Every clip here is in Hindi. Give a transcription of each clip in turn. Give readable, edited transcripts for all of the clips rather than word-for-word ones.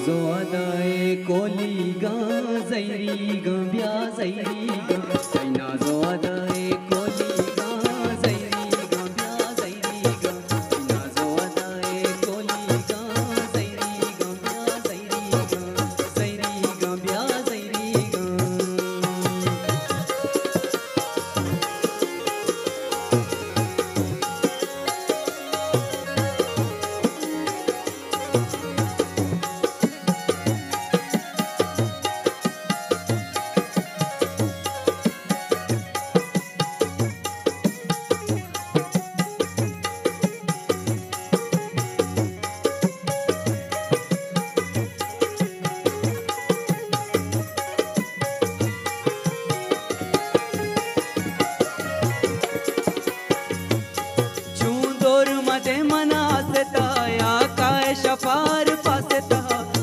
जो अदाए कोली गा जैरी गा ब्या जैरी गा कैना जो अदाए कोली गा जैरी गा ब्या जैरी गा कैना जो अदाए कोली गा जैरी गा ब्या जैरी गा ब्या जैरी गा। शफार पासेता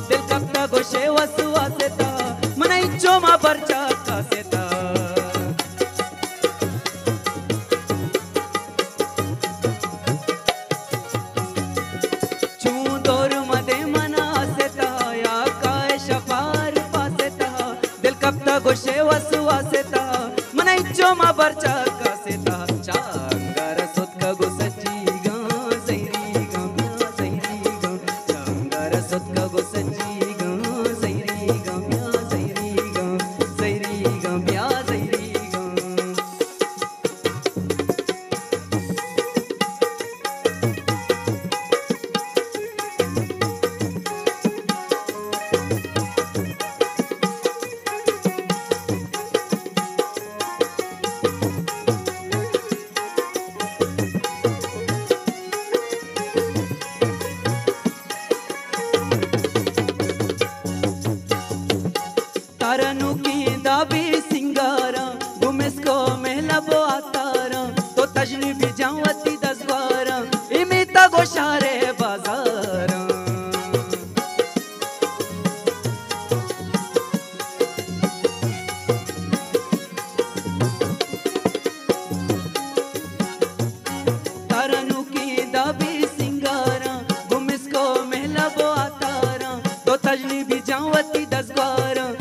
दिल कपता गोशे वसु आसेता मना इच्छो मा बरचा कासेता चूंदोर मदे मना आसेता या काय शफार पासेता दिल कपता गोशे वसु आसेता मना इच्छो मा बरचा कासेता चांगार सोतका गोसची तारनु की दाबी सिंगारा गुमेस को महला बो आतारा तो तजनी भी जावती दसवारा इमिता गोशारे बाजारा तारनु की दाबी सिंगारा गुमेस को महला बो आतारा तो तजनी भी जावती दसवारा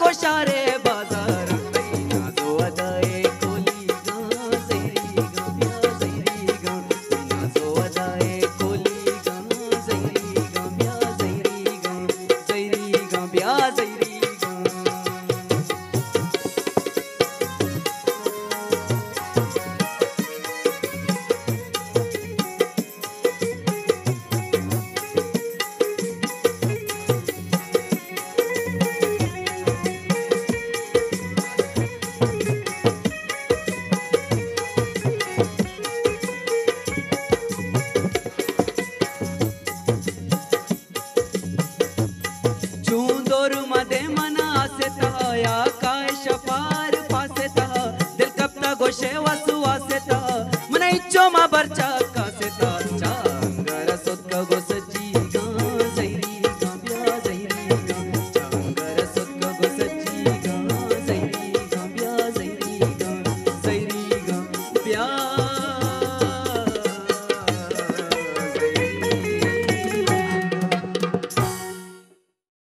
गोशारे बाजार कैना जो अदाए कोली गा जैरी गा ब्या जैरी गा कैना जो अदाए कोली गा जैरी गा ब्या जैरी गा ब्या जैरी गा। या काय शफार पासेता दिल कपता गोशे वसु आसेता